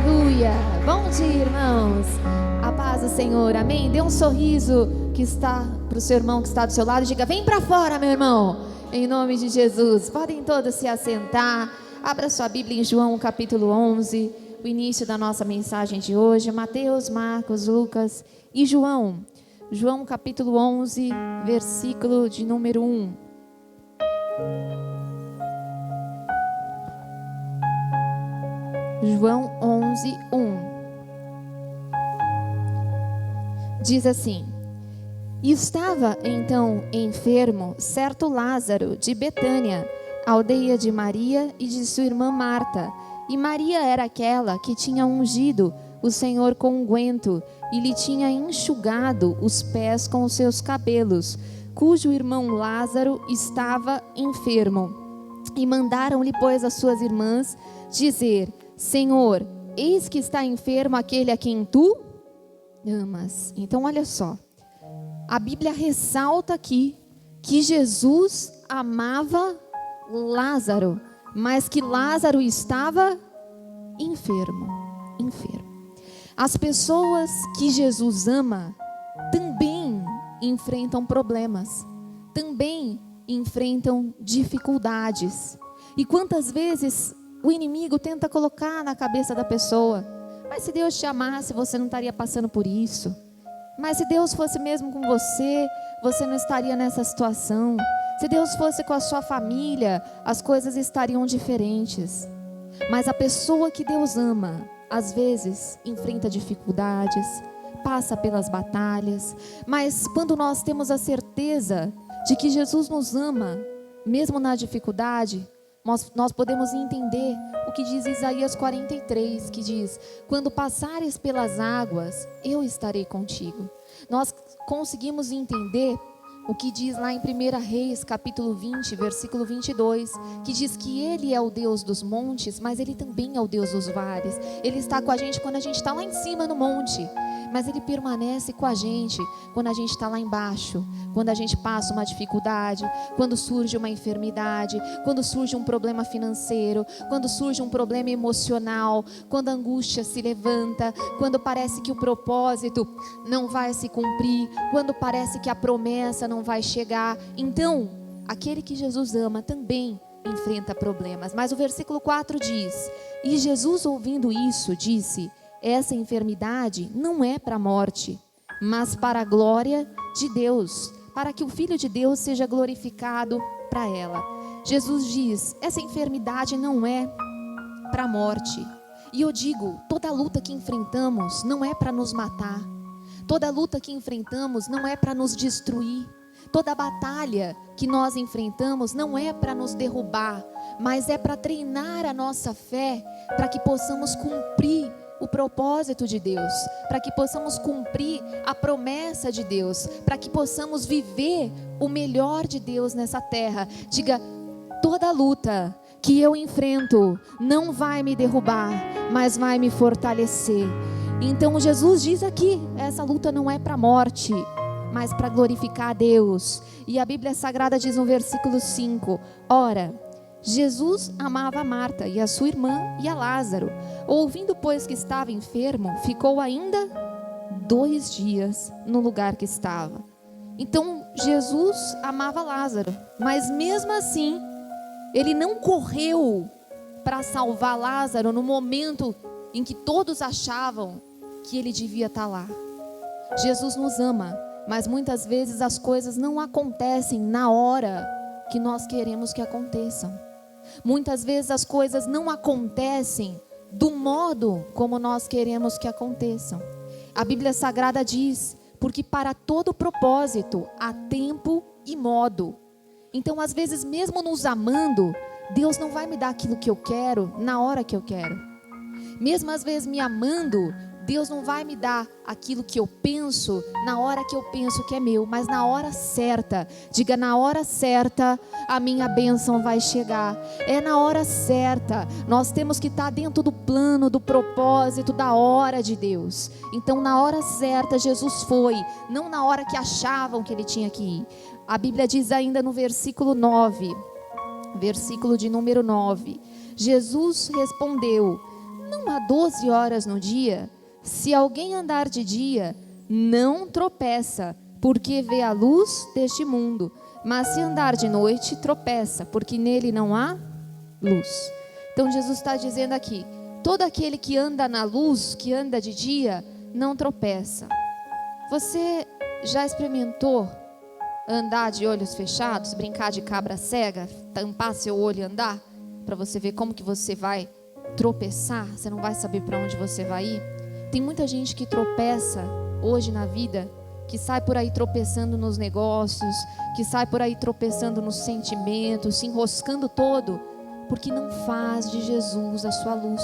Aleluia! Bom dia, irmãos. A paz do Senhor, amém? Dê um sorriso que está para o seu irmão que está do seu lado e diga: vem para fora, meu irmão, em nome de Jesus. Podem todos se assentar. Abra sua Bíblia em João capítulo 11, o início da nossa mensagem de hoje. Mateus, Marcos, Lucas e João. João capítulo 11, versículo de número 1. João 11, 1. Diz assim: E estava então enfermo certo Lázaro de Betânia, aldeia de Maria e de sua irmã Marta. E Maria era aquela que tinha ungido o Senhor com unguento e lhe tinha enxugado os pés com os seus cabelos, cujo irmão Lázaro estava enfermo. E mandaram-lhe, pois, as suas irmãs dizer: Senhor, eis que está enfermo aquele a quem tu amas. Então olha só, a Bíblia ressalta aqui que Jesus amava Lázaro, mas que Lázaro estava enfermo. As pessoas que Jesus ama também enfrentam problemas, também enfrentam dificuldades. E quantas vezes o inimigo tenta colocar na cabeça da pessoa: mas se Deus te amasse, você não estaria passando por isso. Mas se Deus fosse mesmo com você, você não estaria nessa situação. Se Deus fosse com a sua família, as coisas estariam diferentes. Mas a pessoa que Deus ama, às vezes, enfrenta dificuldades, passa pelas batalhas. Mas quando nós temos a certeza de que Jesus nos ama, mesmo na dificuldade, nós podemos entender o que diz Isaías 43, que diz: quando passares pelas águas, eu estarei contigo. Nós conseguimos entender o que diz lá em 1 Reis, capítulo 20, versículo 22, que diz que Ele é o Deus dos montes, mas Ele também é o Deus dos vales. Ele está com a gente quando a gente está lá em cima no monte, mas Ele permanece com a gente quando a gente está lá embaixo, quando a gente passa uma dificuldade, quando surge uma enfermidade, quando surge um problema financeiro, quando surge um problema emocional, quando a angústia se levanta, quando parece que o propósito não vai se cumprir, quando parece que a promessa não vai chegar. Então, aquele que Jesus ama também enfrenta problemas. Mas o versículo 4 diz: e Jesus, ouvindo isso, disse: essa enfermidade não é para a morte, mas para a glória de Deus, para que o Filho de Deus seja glorificado para ela. Jesus diz: essa enfermidade não é para a morte. E eu digo, toda luta que enfrentamos não é para nos matar. Toda luta que enfrentamos não é para nos destruir. Toda batalha que nós enfrentamos não é para nos derrubar, mas é para treinar a nossa fé, para que possamos cumprir o propósito de Deus, para que possamos cumprir a promessa de Deus, para que possamos viver o melhor de Deus nessa terra. Diga: toda luta que eu enfrento não vai me derrubar, mas vai me fortalecer. Então Jesus diz aqui: essa luta não é para a morte, mas para glorificar a Deus. E a Bíblia Sagrada diz no versículo 5: ora, Jesus amava a Marta e a sua irmã e a Lázaro. Ouvindo, pois, que estava enfermo, ficou ainda 2 dias no lugar que estava. Então Jesus amava Lázaro, mas mesmo assim Ele não correu para salvar Lázaro no momento em que todos achavam que ele devia estar lá. Jesus nos ama, mas muitas vezes as coisas não acontecem na hora que nós queremos que aconteçam. Muitas vezes as coisas não acontecem do modo como nós queremos que aconteçam. A Bíblia Sagrada diz: porque para todo propósito há tempo e modo. Então, às vezes, mesmo nos amando, Deus não vai me dar aquilo que eu quero na hora que eu quero. Mesmo às vezes me amando, Deus não vai me dar aquilo que eu penso na hora que eu penso que é meu, mas na hora certa. Diga: na hora certa a minha bênção vai chegar. É na hora certa. Nós temos que estar dentro do plano, do propósito, da hora de Deus. Então, na hora certa Jesus foi, não na hora que achavam que Ele tinha que ir. A Bíblia diz ainda no versículo 9, versículo de número 9: Jesus respondeu: não há 12 horas no dia? Se alguém andar de dia, não tropeça, porque vê a luz deste mundo. Mas se andar de noite, tropeça, porque nele não há luz. Então Jesus está dizendo aqui, todo aquele que anda na luz, que anda de dia, não tropeça. Você já experimentou andar de olhos fechados, brincar de cabra cega, tampar seu olho e andar? Para você ver como que você vai tropeçar, você não vai saber para onde você vai ir. Tem muita gente que tropeça hoje na vida, que sai por aí tropeçando nos negócios, que sai por aí tropeçando nos sentimentos, se enroscando todo, porque não faz de Jesus a sua luz.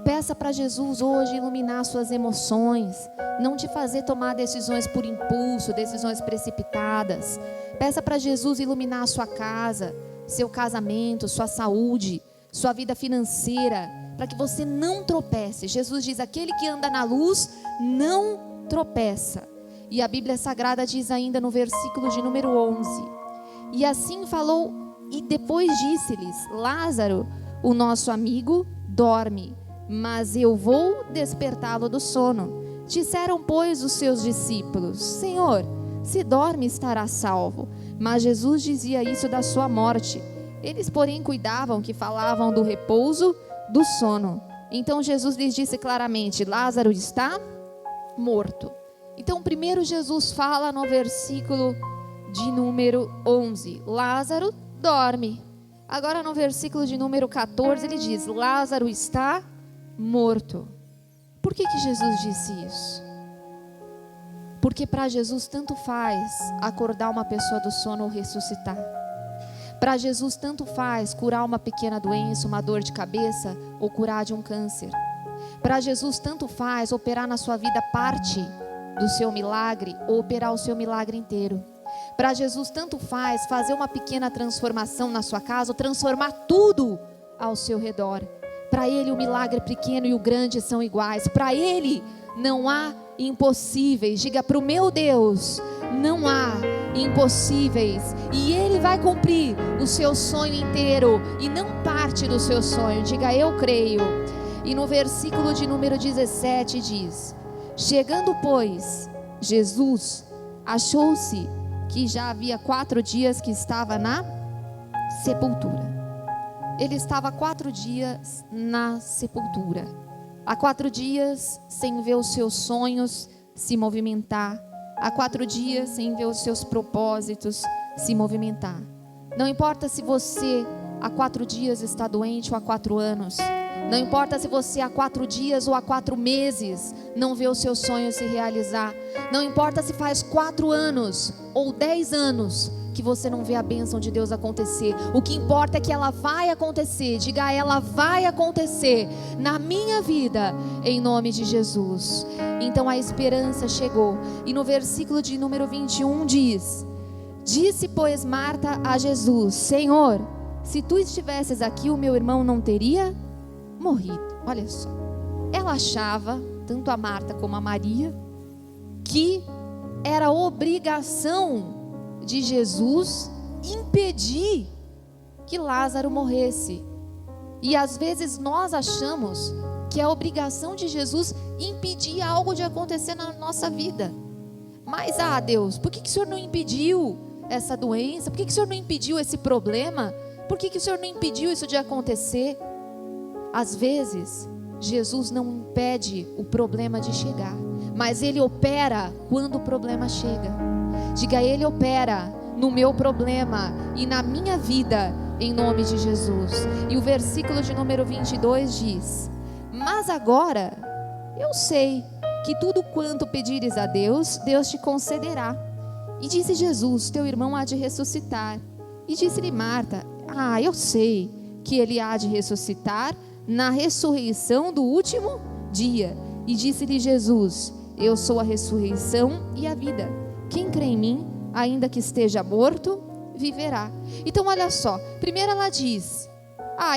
Peça para Jesus hoje iluminar suas emoções, não te fazer tomar decisões por impulso, decisões precipitadas. Peça para Jesus iluminar a sua casa, seu casamento, sua saúde, sua vida financeira, para que você não tropece. Jesus diz, aquele que anda na luz não tropeça. E a Bíblia Sagrada diz ainda no versículo de número 11, e assim falou, e depois disse-lhes, Lázaro, o nosso amigo, dorme, mas eu vou despertá-lo do sono. Disseram, pois, os seus discípulos, Senhor, se dorme estará salvo. Mas Jesus dizia isso da sua morte. Eles, porém, cuidavam que falavam do repouso do sono. Então Jesus lhes disse claramente, Lázaro está morto. Então primeiro Jesus fala no versículo de número 11, Lázaro dorme. Agora no versículo de número 14 ele diz, Lázaro está morto. Por que Jesus disse isso? Porque para Jesus tanto faz acordar uma pessoa do sono ou ressuscitar. Para Jesus tanto faz curar uma pequena doença, uma dor de cabeça ou curar de um câncer. Para Jesus tanto faz operar na sua vida parte do seu milagre ou operar o seu milagre inteiro. Para Jesus tanto faz fazer uma pequena transformação na sua casa ou transformar tudo ao seu redor. Para Ele o milagre pequeno e o grande são iguais. Para Ele não há impossíveis. Diga, para o meu Deus não há impossíveis. E Ele vai cumprir o seu sonho inteiro e não parte do seu sonho. Diga, eu creio. E no versículo de número 17 diz, chegando pois Jesus, achou-se que já havia 4 dias que estava na sepultura. Ele estava 4 dias na sepultura. Há 4 dias sem ver os seus sonhos se movimentar. Há 4 dias sem ver os seus propósitos se movimentar. Não importa se você há 4 dias está doente ou há 4 anos. Não importa se você há 4 dias ou há 4 meses não vê os seus sonhos se realizar. Não importa se faz 4 anos ou 10 anos que você não vê a bênção de Deus acontecer. O que importa é que ela vai acontecer. Diga, ela vai acontecer na minha vida, em nome de Jesus. Então a esperança chegou. E no versículo de número 21 diz, disse pois Marta a Jesus, Senhor, se tu estivesses aqui, o meu irmão não teria morrido. Olha só, ela achava, tanto a Marta como a Maria, que era obrigação de Jesus impedir que Lázaro morresse. E às vezes nós achamos que é obrigação de Jesus impedir algo de acontecer na nossa vida. Mas, Deus, por que o Senhor não impediu essa doença? Por que o Senhor não impediu esse problema? Por que o Senhor não impediu isso de acontecer? Às vezes, Jesus não impede o problema de chegar, mas Ele opera quando o problema chega. Diga, Ele opera no meu problema e na minha vida, em nome de Jesus. E o versículo de número 22 diz, mas agora eu sei que tudo quanto pedires a Deus, Deus te concederá. E disse Jesus, teu irmão há de ressuscitar. E disse-lhe Marta, eu sei que ele há de ressuscitar na ressurreição do último dia. E disse-lhe Jesus, eu sou a ressurreição e a vida. Quem crê em mim, ainda que esteja morto, viverá. Então olha só, primeiro ela diz,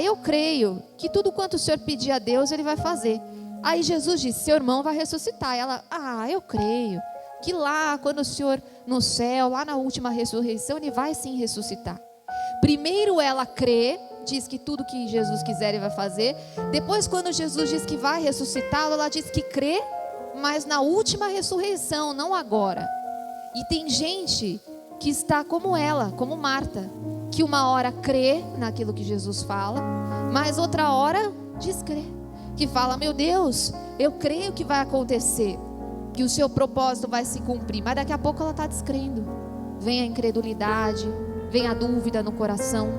eu creio que tudo quanto o Senhor pedir a Deus, Ele vai fazer. Aí Jesus disse, seu irmão vai ressuscitar. Ela, eu creio que lá, quando o Senhor no céu, lá na última ressurreição, Ele vai sim ressuscitar. Primeiro ela crê diz que tudo que Jesus quiser Ele vai fazer. Depois, quando Jesus diz que vai ressuscitá-lo, ela diz que crê, mas na última ressurreição, não agora. E tem gente que está como ela, como Marta, que uma hora crê naquilo que Jesus fala, mas outra hora descrê, que fala: meu Deus, eu creio que vai acontecer, que o seu propósito vai se cumprir, mas daqui a pouco ela está descrendo. Vem a incredulidade, vem a dúvida no coração,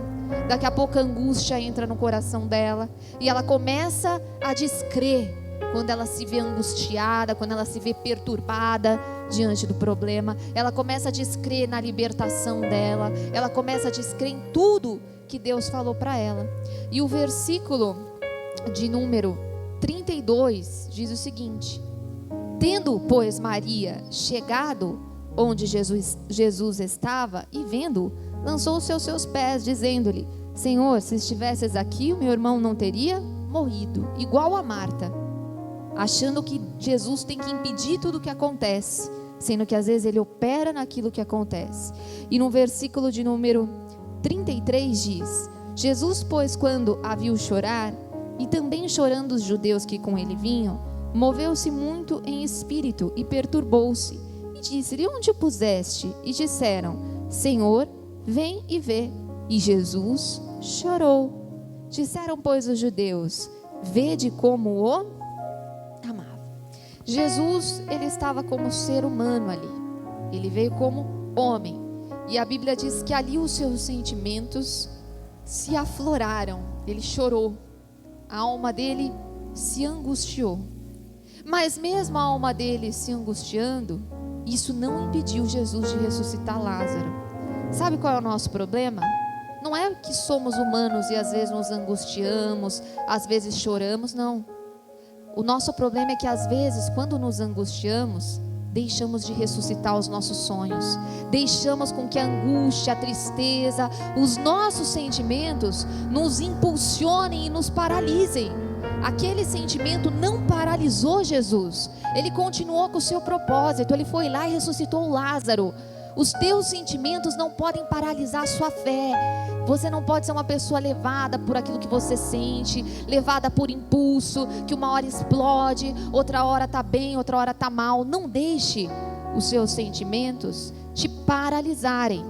daqui a pouco a angústia entra no coração dela, e ela começa a descrer. Quando ela se vê angustiada, quando ela se vê perturbada diante do problema, ela começa a descrer na libertação dela, ela começa a descrer em tudo que Deus falou para ela. E o versículo de número 32 diz o seguinte: tendo, pois, Maria chegado onde Jesus estava e vendo, lançou-se aos seus pés, dizendo-lhe: Senhor, se estivesses aqui, o meu irmão não teria morrido. Igual a Marta, achando que Jesus tem que impedir tudo o que acontece, sendo que às vezes Ele opera naquilo que acontece. E no versículo de número 33 diz: Jesus, pois, quando a viu chorar, e também chorando os judeus que com ele vinham, moveu-se muito em espírito e perturbou-se, e disse-lhe: onde o puseste? E disseram: Senhor, vem e vê. E Jesus chorou. Disseram, pois, os judeus: vede como o amava. Jesus, ele estava como ser humano ali, ele veio como homem, e a Bíblia diz que ali os seus sentimentos se afloraram. Ele chorou, a alma dele se angustiou, mas mesmo a alma dele se angustiando, isso não impediu Jesus de ressuscitar Lázaro. Sabe qual é o nosso problema? Não é que somos humanos e às vezes nos angustiamos, às vezes choramos, não. O nosso problema é que às vezes, quando nos angustiamos, deixamos de ressuscitar os nossos sonhos, deixamos com que a angústia, a tristeza, os nossos sentimentos nos impulsionem e nos paralisem. Aquele sentimento não paralisou Jesus, ele continuou com o seu propósito, ele foi lá e ressuscitou Lázaro. Os teus sentimentos não podem paralisar a sua fé. Você não pode ser uma pessoa levada por aquilo que você sente, levada por impulso, que uma hora explode, outra hora está bem, outra hora está mal. Não deixe os seus sentimentos te paralisarem.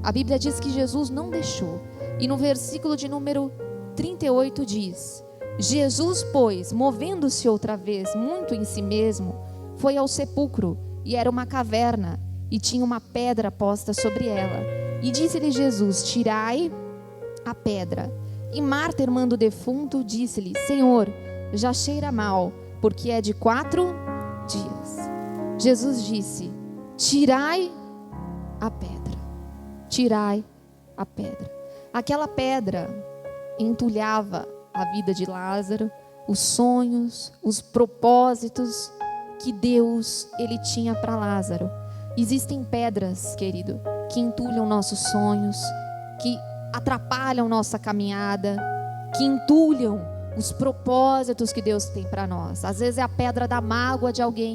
A Bíblia diz que Jesus não deixou. E no versículo de número 38 diz: Jesus, pois, movendo-se outra vez muito em si mesmo, foi ao sepulcro, e era uma caverna, e tinha uma pedra posta sobre ela. E disse-lhe Jesus: tirai a pedra. E Marta, irmã do defunto, disse-lhe: Senhor, já cheira mal, porque é de 4 dias. Jesus disse: tirai a pedra. Tirai a pedra. Aquela pedra entulhava a vida de Lázaro, os sonhos, os propósitos que Deus ele tinha para Lázaro. Existem pedras, querido, que entulham nossos sonhos, que atrapalham nossa caminhada, que entulham os propósitos que Deus tem para nós. Às vezes é a pedra da mágoa de alguém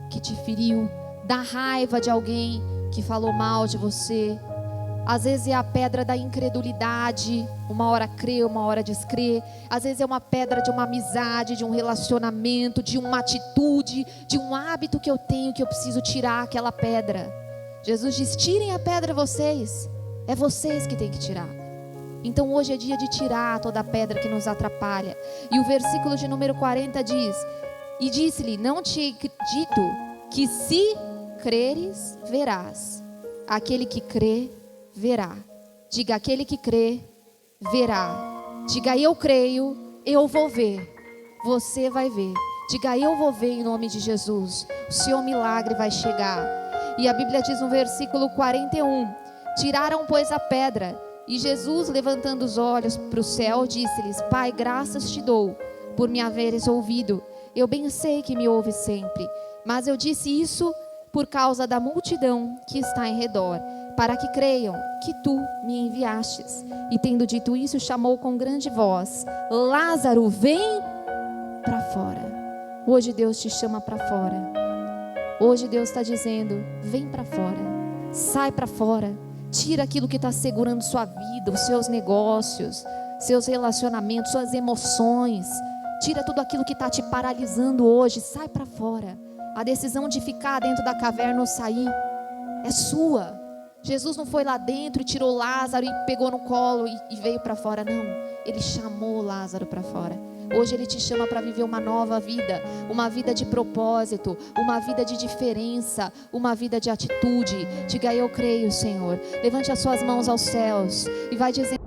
que te feriu, da raiva de alguém que falou mal de você. Às vezes é a pedra da incredulidade, uma hora crê, uma hora descrê. Às vezes é uma pedra de uma amizade, de um relacionamento, de uma atitude, de um hábito que eu tenho, que eu preciso tirar aquela pedra. Jesus diz: tirem a pedra vocês, é vocês que têm que tirar. Então hoje é dia de tirar toda a pedra que nos atrapalha. E o versículo de número 40 diz: e disse-lhe: não te dito que se creres, verás. Aquele que crê, verá. Diga: aquele que crê, verá. Diga: eu creio, eu vou ver. Você vai ver. Diga: eu vou ver em nome de Jesus. O seu milagre vai chegar. E a Bíblia diz no versículo 41: tiraram, pois, a pedra. E Jesus, levantando os olhos para o céu, disse-lhes: Pai, graças te dou por me haveres ouvido. Eu bem sei que me ouves sempre, mas eu disse isso por causa da multidão que está em redor, para que creiam que tu me enviastes. E tendo dito isso, chamou com grande voz: Lázaro, vem para fora. Hoje Deus te chama para fora. Hoje Deus está dizendo: vem para fora, sai para fora, tira aquilo que está segurando sua vida, os seus negócios, seus relacionamentos, suas emoções. Tira tudo aquilo que está te paralisando hoje, sai para fora. A decisão de ficar dentro da caverna ou sair é sua. Jesus não foi lá dentro e tirou Lázaro e pegou no colo e veio para fora, não. Ele chamou Lázaro para fora. Hoje Ele te chama para viver uma nova vida, uma vida de propósito, uma vida de diferença, uma vida de atitude. Diga: eu creio, Senhor. Levante as suas mãos aos céus e vai dizer: